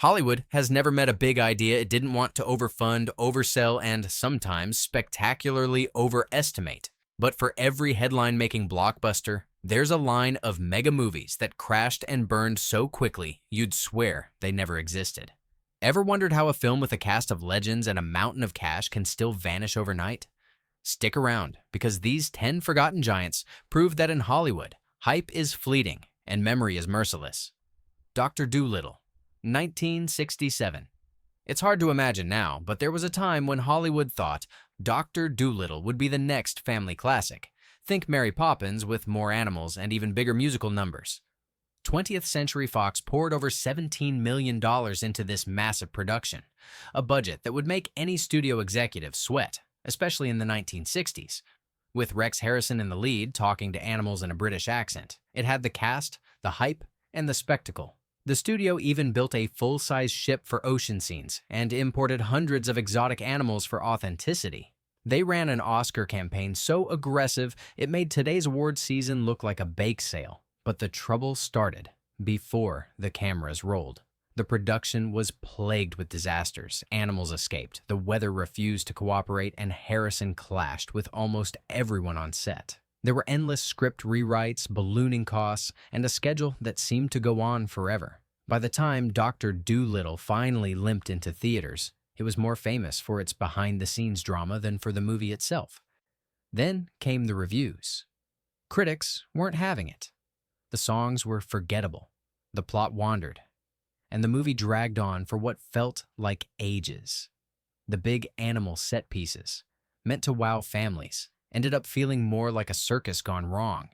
Hollywood has never met a big idea it didn't want to overfund, oversell, and sometimes spectacularly overestimate. But for every headline-making blockbuster, there's a line of mega movies that crashed and burned so quickly you'd swear they never existed. Ever wondered how a film with a cast of legends and a mountain of cash can still vanish overnight? Stick around, because these 10 forgotten giants prove that in Hollywood, hype is fleeting and memory is merciless. Dr. Doolittle, 1967. It's hard to imagine now, but there was a time when Hollywood thought Dr. Doolittle would be the next family classic. Think Mary Poppins with more animals and even bigger musical numbers. 20th Century Fox poured over $17 million into this massive production, a budget that would make any studio executive sweat, especially in the 1960s. With Rex Harrison in the lead, talking to animals in a British accent, it had the cast, the hype, and the spectacle. The studio even built a full-size ship for ocean scenes and imported hundreds of exotic animals for authenticity. They ran an Oscar campaign so aggressive it made today's awards season look like a bake sale. But the trouble started before the cameras rolled. The production was plagued with disasters. Animals escaped, the weather refused to cooperate, and Harrison clashed with almost everyone on set. There were endless script rewrites, ballooning costs, and a schedule that seemed to go on forever. By the time Dr. Doolittle finally limped into theaters, it was more famous for its behind-the-scenes drama than for the movie itself. Then came the reviews. Critics weren't having it. The songs were forgettable, the plot wandered, and the movie dragged on for what felt like ages. The big animal set pieces, meant to wow families, ended up feeling more like a circus gone wrong.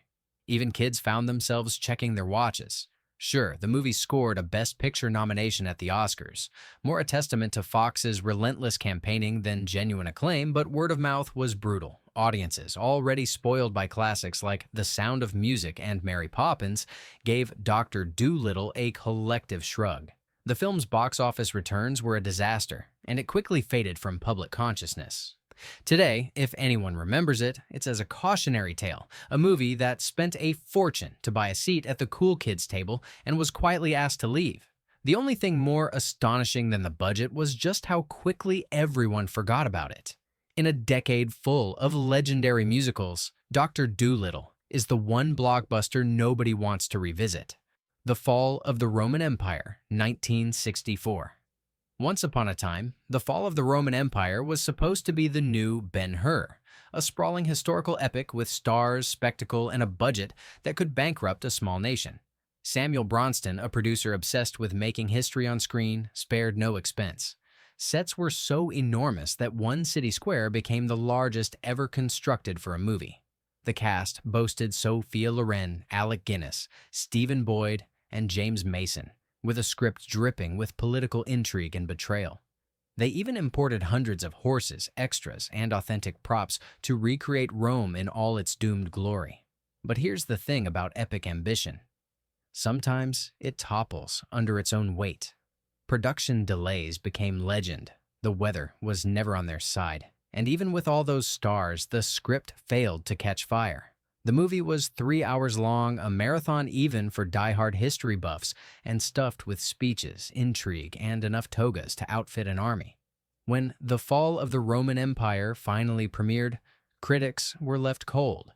Even kids found themselves checking their watches. Sure, the movie scored a Best Picture nomination at the Oscars, more a testament to Fox's relentless campaigning than genuine acclaim, but word of mouth was brutal. Audiences, already spoiled by classics like The Sound of Music and Mary Poppins, gave Dr. Doolittle a collective shrug. The film's box office returns were a disaster, and it quickly faded from public consciousness. Today, if anyone remembers it, it's as a cautionary tale, a movie that spent a fortune to buy a seat at the cool kids table and was quietly asked to leave. The only thing more astonishing than the budget was just how quickly everyone forgot about it. In a decade full of legendary musicals, Dr. Doolittle is the one blockbuster nobody wants to revisit. The Fall of the Roman Empire, 1964. Once upon a time, the fall of the Roman Empire was supposed to be the new Ben-Hur, a sprawling historical epic with stars, spectacle, and a budget that could bankrupt a small nation. Samuel Bronston, a producer obsessed with making history on screen, spared no expense. Sets were so enormous that one city square became the largest ever constructed for a movie. The cast boasted Sophia Loren, Alec Guinness, Stephen Boyd, and James Mason, with a script dripping with political intrigue and betrayal. They even imported hundreds of horses, extras, and authentic props to recreate Rome in all its doomed glory. But here's the thing about epic ambition. Sometimes it topples under its own weight. Production delays became legend. The weather was never on their side. And even with all those stars, the script failed to catch fire. The movie was 3 hours long, a marathon even for die-hard history buffs, and stuffed with speeches, intrigue, and enough togas to outfit an army. When The Fall of the Roman Empire finally premiered, critics were left cold.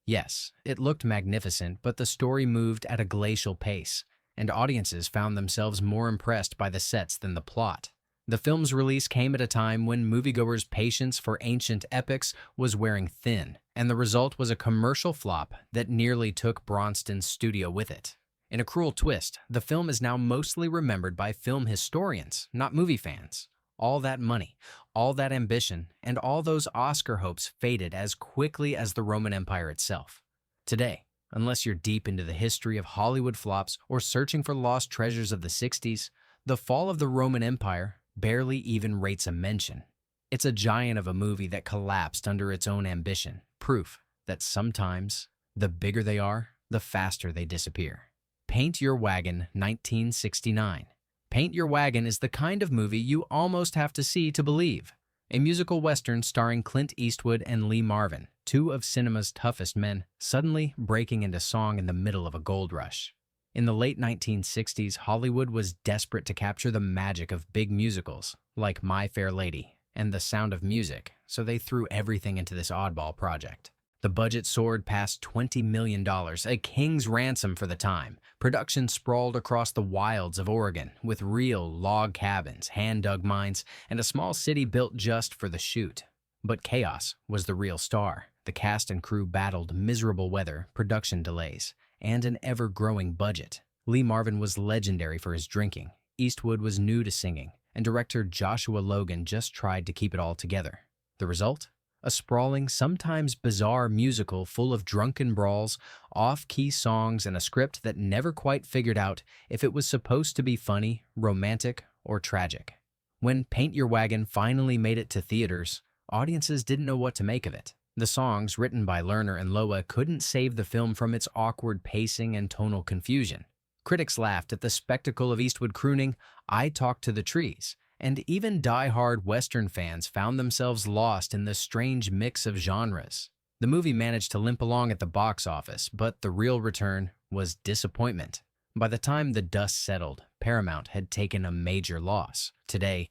Yes, it looked magnificent, but the story moved at a glacial pace, and audiences found themselves more impressed by the sets than the plot. The film's release came at a time when moviegoers' patience for ancient epics was wearing thin, and the result was a commercial flop that nearly took Bronston's studio with it. In a cruel twist, the film is now mostly remembered by film historians, not movie fans. All that money, all that ambition, and all those Oscar hopes faded as quickly as the Roman Empire itself. Today, unless you're deep into the history of Hollywood flops or searching for lost treasures of the 60s, The Fall of the Roman Empire barely even rates a mention. It's a giant of a movie that collapsed under its own ambition, proof that sometimes, the bigger they are, the faster they disappear. Paint Your Wagon, 1969. Paint Your Wagon is the kind of movie you almost have to see to believe. A musical western starring Clint Eastwood and Lee Marvin, two of cinema's toughest men, suddenly breaking into song in the middle of a gold rush. In the late 1960s, Hollywood was desperate to capture the magic of big musicals, like My Fair Lady and The Sound of Music, so they threw everything into this oddball project. The budget soared past $20 million, a king's ransom for the time. Production sprawled across the wilds of Oregon, with real log cabins, hand-dug mines, and a small city built just for the shoot. But chaos was the real star. The cast and crew battled miserable weather, production delays, and an ever-growing budget. Lee Marvin was legendary for his drinking. Eastwood was new to singing, and director Joshua Logan just tried to keep it all together. The result? A sprawling, sometimes bizarre musical full of drunken brawls, off-key songs, and a script that never quite figured out if it was supposed to be funny, romantic, or tragic. When Paint Your Wagon finally made it to theaters, audiences didn't know what to make of it. The songs, written by Lerner and Loa, couldn't save the film from its awkward pacing and tonal confusion. Critics laughed at the spectacle of Eastwood crooning, "I Talk to the Trees," and even die-hard Western fans found themselves lost in the strange mix of genres. The movie managed to limp along at the box office, but the real return was disappointment. By the time the dust settled, Paramount had taken a major loss. Today,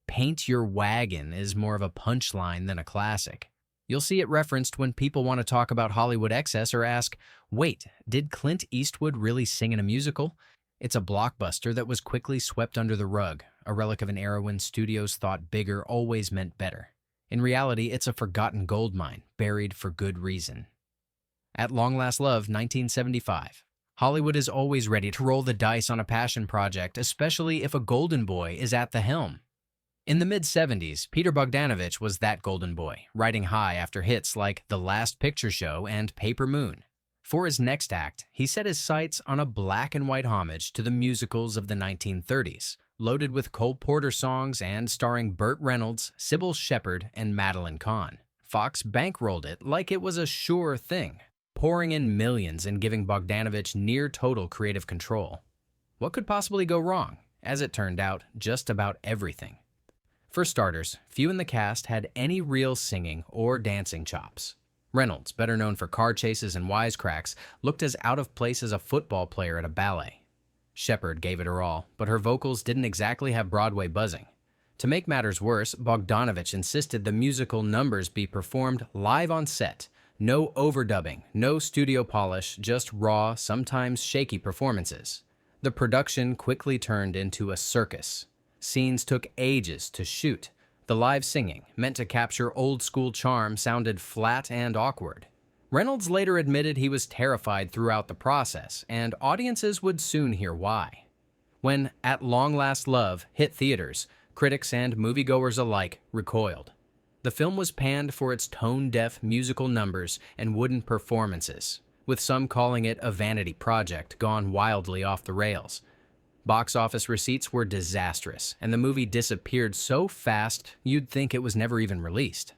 Paint Your Wagon is more of a punchline than a classic. You'll see it referenced when people want to talk about Hollywood excess or ask, wait, did Clint Eastwood really sing in a musical? It's a blockbuster that was quickly swept under the rug, a relic of an era when studios thought bigger always meant better. In reality, it's a forgotten goldmine, buried for good reason. At Long Last Love, 1975. Hollywood is always ready to roll the dice on a passion project, especially if a golden boy is at the helm. In the mid-70s, Peter Bogdanovich was that golden boy, riding high after hits like The Last Picture Show and Paper Moon. For his next act, he set his sights on a black-and-white homage to the musicals of the 1930s, loaded with Cole Porter songs and starring Burt Reynolds, Sybil Shepherd, and Madeline Kahn. Fox bankrolled it like it was a sure thing, pouring in millions and giving Bogdanovich near-total creative control. What could possibly go wrong? As it turned out, just about everything. For starters, few in the cast had any real singing or dancing chops. Reynolds, better known for car chases and wisecracks, looked as out of place as a football player at a ballet. Shepherd gave it her all, but her vocals didn't exactly have Broadway buzzing. To make matters worse, Bogdanovich insisted the musical numbers be performed live on set. No overdubbing, no studio polish, just raw, sometimes shaky performances. The production quickly turned into a circus. Scenes took ages to shoot. The live singing, meant to capture old-school charm, sounded flat and awkward. Reynolds later admitted he was terrified throughout the process, and audiences would soon hear why. When At Long Last Love hit theaters, critics and moviegoers alike recoiled. The film was panned for its tone-deaf musical numbers and wooden performances, with some calling it a vanity project gone wildly off the rails. Box office receipts were disastrous, and the movie disappeared so fast you'd think it was never even released.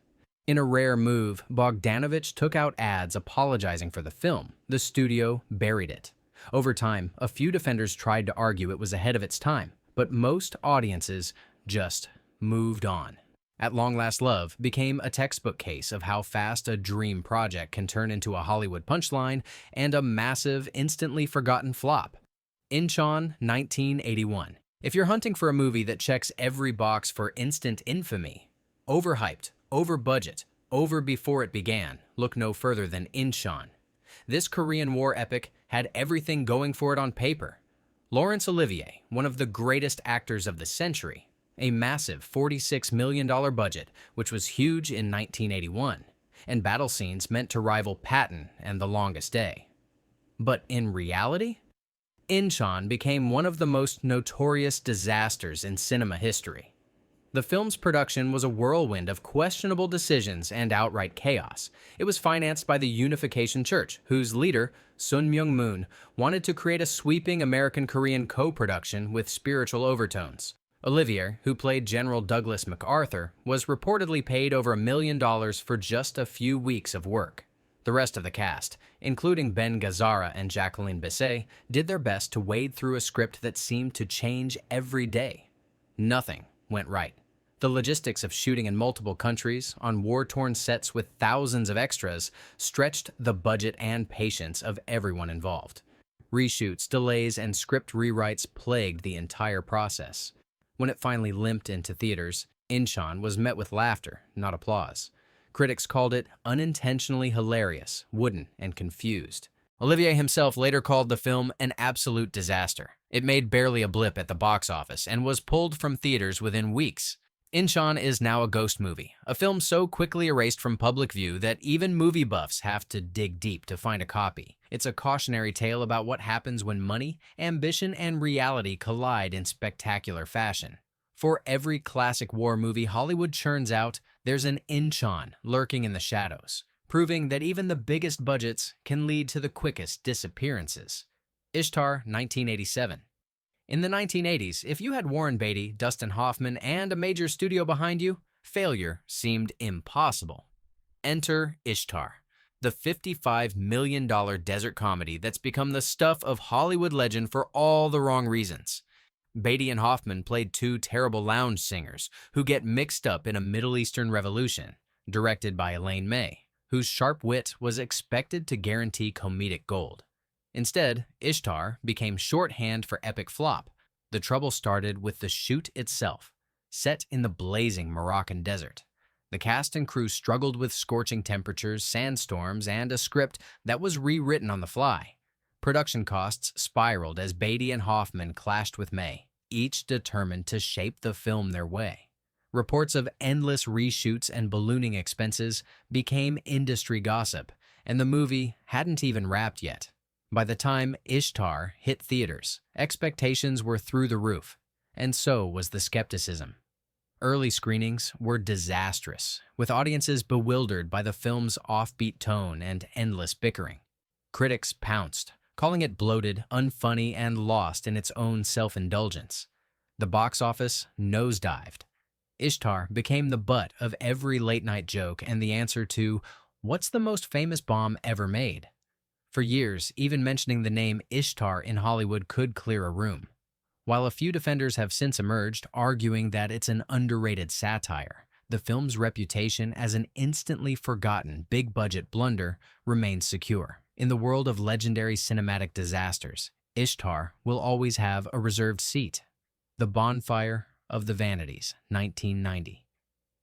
In a rare move, Bogdanovich took out ads apologizing for the film. The studio buried it. Over time, a few defenders tried to argue it was ahead of its time, but most audiences just moved on. At Long Last Love became a textbook case of how fast a dream project can turn into a Hollywood punchline and a massive, instantly forgotten flop. Inchan, 1981. If you're hunting for a movie that checks every box for instant infamy, overhyped, over budget, over before it began, look no further than Inchan. This Korean War epic had everything going for it on paper. Laurence Olivier, one of the greatest actors of the century, a massive $46 million budget, which was huge in 1981, and battle scenes meant to rival Patton and The Longest Day. But in reality, Inchan became one of the most notorious disasters in cinema history. The film's production was a whirlwind of questionable decisions and outright chaos. It was financed by the Unification Church, whose leader, Sun Myung Moon, wanted to create a sweeping American-Korean co-production with spiritual overtones. Olivier, who played General Douglas MacArthur, was reportedly paid over $1 million for just a few weeks of work. The rest of the cast, including Ben Gazzara and Jacqueline Bisset, did their best to wade through a script that seemed to change every day. Nothing went right. The logistics of shooting in multiple countries, on war-torn sets with thousands of extras, stretched the budget and patience of everyone involved. Reshoots, delays, and script rewrites plagued the entire process. When it finally limped into theaters, Inchan was met with laughter, not applause. Critics called it unintentionally hilarious, wooden, and confused. Olivier himself later called the film an absolute disaster. It made barely a blip at the box office and was pulled from theaters within weeks. Inchan is now a ghost movie, a film so quickly erased from public view that even movie buffs have to dig deep to find a copy. It's a cautionary tale about what happens when money, ambition, and reality collide in spectacular fashion. For every classic war movie Hollywood churns out, there's an Inchan lurking in the shadows, proving that even the biggest budgets can lead to the quickest disappearances. Ishtar, 1987. In the 1980s, if you had Warren Beatty, Dustin Hoffman, and a major studio behind you, failure seemed impossible. Enter Ishtar, the $55 million desert comedy that's become the stuff of Hollywood legend for all the wrong reasons. Beatty and Hoffman played two terrible lounge singers who get mixed up in a Middle Eastern revolution, directed by Elaine May, whose sharp wit was expected to guarantee comedic gold. Instead, Ishtar became shorthand for epic flop. The trouble started with the shoot itself, set in the blazing Moroccan desert. The cast and crew struggled with scorching temperatures, sandstorms, and a script that was rewritten on the fly. Production costs spiraled as Beatty and Hoffman clashed with May, each determined to shape the film their way. Reports of endless reshoots and ballooning expenses became industry gossip, and the movie hadn't even wrapped yet. By the time Ishtar hit theaters, expectations were through the roof, and so was the skepticism. Early screenings were disastrous, with audiences bewildered by the film's offbeat tone and endless bickering. Critics pounced, calling it bloated, unfunny, and lost in its own self-indulgence. The box office nosedived. Ishtar became the butt of every late-night joke and the answer to, "What's the most famous bomb ever made?" For years, even mentioning the name Ishtar in Hollywood could clear a room. While a few defenders have since emerged, arguing that it's an underrated satire, the film's reputation as an instantly forgotten big-budget blunder remains secure. In the world of legendary cinematic disasters, Ishtar will always have a reserved seat. The Bonfire of the Vanities, 1990.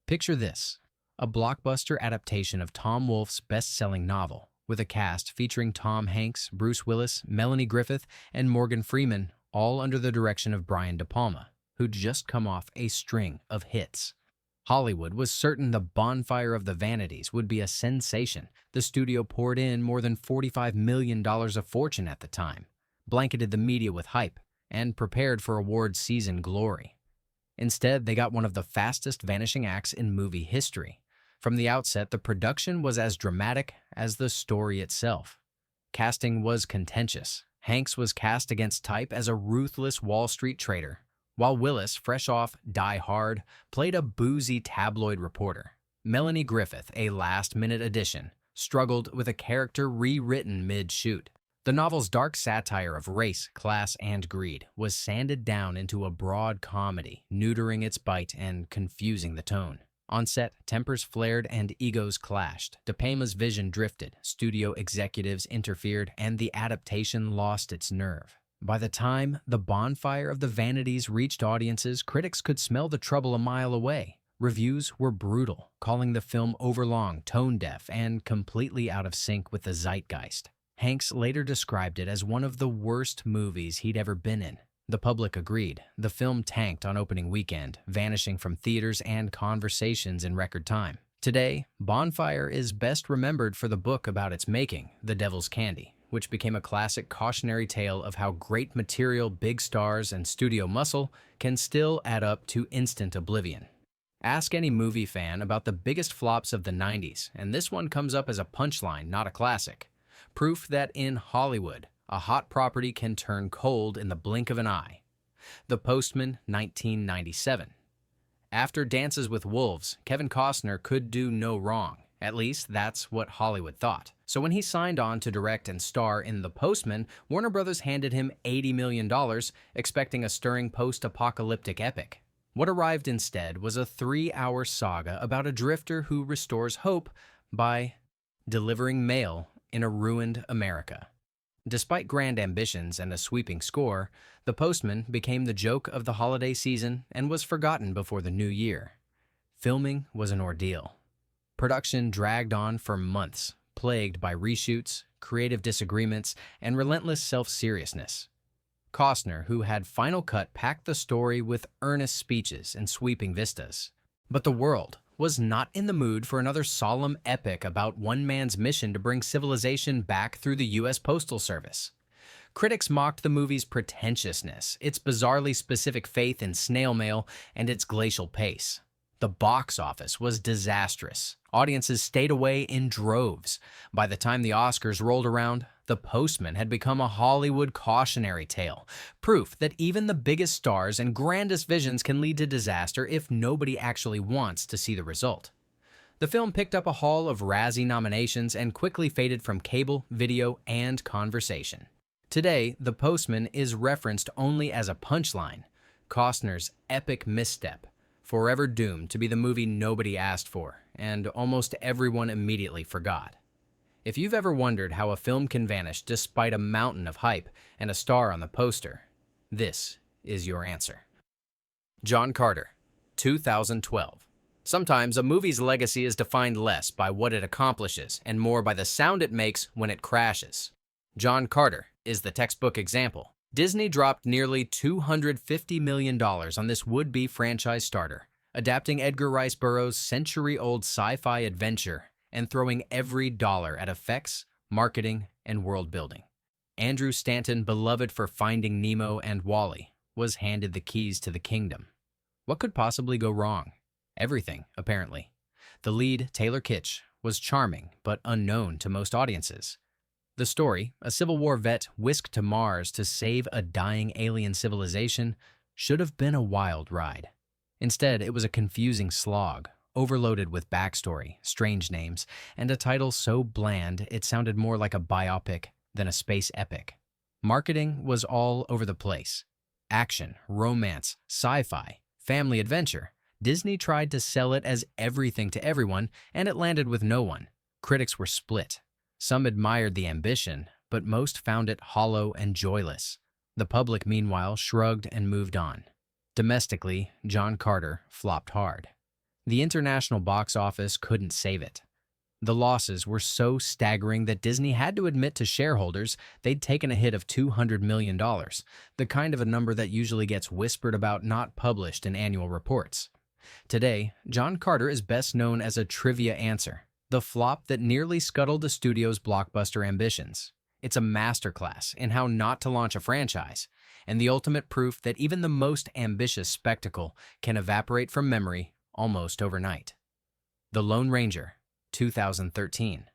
Picture this, a blockbuster adaptation of Tom Wolfe's best-selling novel, with a cast featuring Tom Hanks, Bruce Willis, Melanie Griffith, and Morgan Freeman, all under the direction of Brian De Palma, who'd just come off a string of hits. Hollywood was certain the Bonfire of the Vanities would be a sensation. The studio poured in more than $45 million of fortune at the time, blanketed the media with hype, and prepared for award season glory. Instead, they got one of the fastest vanishing acts in movie history. From the outset, the production was as dramatic as the story itself. Casting was contentious. Hanks was cast against type as a ruthless Wall Street trader, while Willis, fresh off Die Hard, played a boozy tabloid reporter. Melanie Griffith, a last-minute addition, struggled with a character rewritten mid-shoot. The novel's dark satire of race, class, and greed was sanded down into a broad comedy, neutering its bite and confusing the tone. On set, tempers flared and egos clashed. De Palma's vision drifted, studio executives interfered, and the adaptation lost its nerve. By the time The Bonfire of the Vanities reached audiences, critics could smell the trouble a mile away. Reviews were brutal, calling the film overlong, tone-deaf, and completely out of sync with the zeitgeist. Hanks later described it as one of the worst movies he'd ever been in. The public agreed. The film tanked on opening weekend, vanishing from theaters and conversations in record time. Today, Bonfire is best remembered for the book about its making, The Devil's Candy, which became a classic cautionary tale of how great material, big stars, and studio muscle can still add up to instant oblivion. Ask any movie fan about the biggest flops of the 90s, and this one comes up as a punchline, not a classic. Proof that in Hollywood, a hot property can turn cold in the blink of an eye. The Postman, 1997. After Dances with Wolves, Kevin Costner could do no wrong. At least, that's what Hollywood thought. So when he signed on to direct and star in The Postman, Warner Brothers handed him $80 million, expecting a stirring post-apocalyptic epic. What arrived instead was a 3-hour saga about a drifter who restores hope by delivering mail in a ruined America. Despite grand ambitions and a sweeping score, The Postman became the joke of the holiday season and was forgotten before the new year. Filming was an ordeal. Production dragged on for months, plagued by reshoots, creative disagreements, and relentless self-seriousness. Costner, who had Final Cut, packed the story with earnest speeches and sweeping vistas. But the world was not in the mood for another solemn epic about one man's mission to bring civilization back through the U.S. Postal Service. Critics mocked the movie's pretentiousness, its bizarrely specific faith in snail mail, and its glacial pace. The box office was disastrous. Audiences stayed away in droves. By the time the Oscars rolled around, The Postman had become a Hollywood cautionary tale, proof that even the biggest stars and grandest visions can lead to disaster if nobody actually wants to see the result. The film picked up a haul of Razzie nominations and quickly faded from cable, video, and conversation. Today, The Postman is referenced only as a punchline, Costner's epic misstep, forever doomed to be the movie nobody asked for, and almost everyone immediately forgot. If you've ever wondered how a film can vanish despite a mountain of hype and a star on the poster, this is your answer. John Carter, 2012. Sometimes a movie's legacy is defined less by what it accomplishes and more by the sound it makes when it crashes. John Carter is the textbook example. Disney dropped nearly $250 million on this would-be franchise starter, adapting Edgar Rice Burroughs' century-old sci-fi adventure and throwing every dollar at effects, marketing, and world-building. Andrew Stanton, beloved for Finding Nemo and WALL-E, was handed the keys to the kingdom. What could possibly go wrong? Everything, apparently. The lead, Taylor Kitsch, was charming but unknown to most audiences. The story, a Civil War vet whisked to Mars to save a dying alien civilization, should have been a wild ride. Instead, it was a confusing slog, overloaded with backstory, strange names, and a title so bland it sounded more like a biopic than a space epic. Marketing was all over the place. Action, romance, sci-fi, family adventure. Disney tried to sell it as everything to everyone, and it landed with no one. Critics were split. Some admired the ambition, but most found it hollow and joyless. The public, meanwhile, shrugged and moved on. Domestically, John Carter flopped hard. The international box office couldn't save it. The losses were so staggering that Disney had to admit to shareholders they'd taken a hit of $200 million, the kind of a number that usually gets whispered about, not published in annual reports. Today, John Carter is best known as a trivia answer, the flop that nearly scuttled the studio's blockbuster ambitions. It's a masterclass in how not to launch a franchise, and the ultimate proof that even the most ambitious spectacle can evaporate from memory almost overnight. The Lone Ranger, 2013.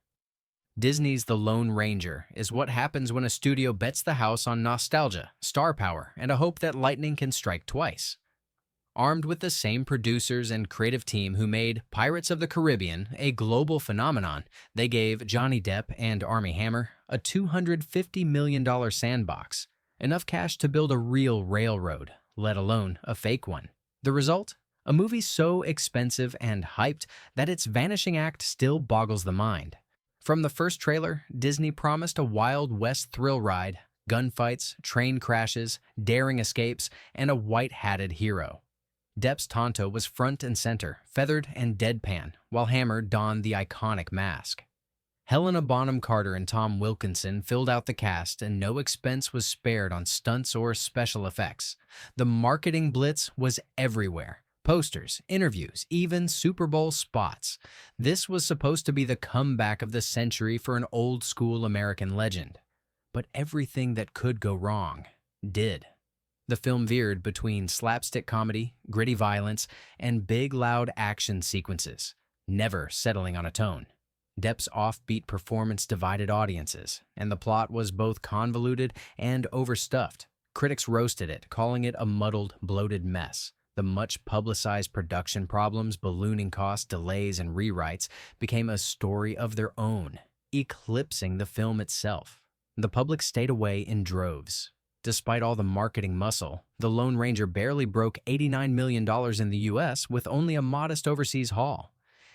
Disney's The Lone Ranger is what happens when a studio bets the house on nostalgia, star power, and a hope that lightning can strike twice. Armed with the same producers and creative team who made Pirates of the Caribbean a global phenomenon, they gave Johnny Depp and Armie Hammer a $250 million sandbox, enough cash to build a real railroad, let alone a fake one. The result? A movie so expensive and hyped that its vanishing act still boggles the mind. From the first trailer, Disney promised a Wild West thrill ride, gunfights, train crashes, daring escapes, and a white-hatted hero. Depp's Tonto was front and center, feathered and deadpan, while Hammer donned the iconic mask. Helena Bonham Carter and Tom Wilkinson filled out the cast, and no expense was spared on stunts or special effects. The marketing blitz was everywhere. Posters, interviews, even Super Bowl spots. This was supposed to be the comeback of the century for an old-school American legend. But everything that could go wrong did. The film veered between slapstick comedy, gritty violence, and big, loud action sequences, never settling on a tone. Depp's offbeat performance divided audiences, and the plot was both convoluted and overstuffed. Critics roasted it, calling it a muddled, bloated mess. The much-publicized production problems, ballooning costs, delays, and rewrites became a story of their own, eclipsing the film itself. The public stayed away in droves. Despite all the marketing muscle, The Lone Ranger barely broke $89 million in the U.S. with only a modest overseas haul.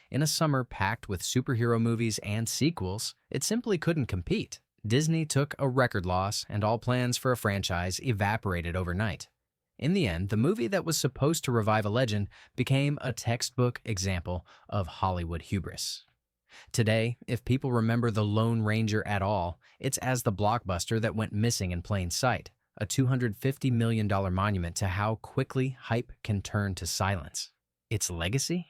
In a summer packed with superhero movies and sequels, it simply couldn't compete. Disney took a record loss, and all plans for a franchise evaporated overnight. In the end, the movie that was supposed to revive a legend became a textbook example of Hollywood hubris. Today, if people remember The Lone Ranger at all, it's as the blockbuster that went missing in plain sight, a $250 million monument to how quickly hype can turn to silence. Its legacy?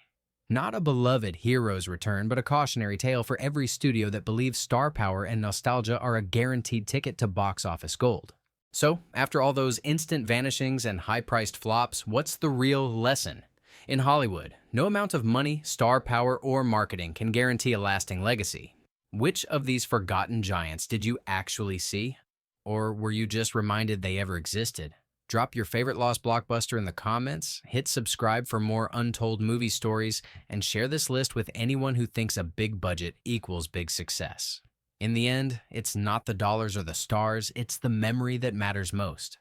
Not a beloved hero's return, but a cautionary tale for every studio that believes star power and nostalgia are a guaranteed ticket to box office gold. So, after all those instant vanishings and high-priced flops, what's the real lesson? In Hollywood, no amount of money, star power, or marketing can guarantee a lasting legacy. Which of these forgotten giants did you actually see? Or were you just reminded they ever existed? Drop your favorite lost blockbuster in the comments, hit subscribe for more untold movie stories, and share this list with anyone who thinks a big budget equals big success. In the end, it's not the dollars or the stars, it's the memory that matters most.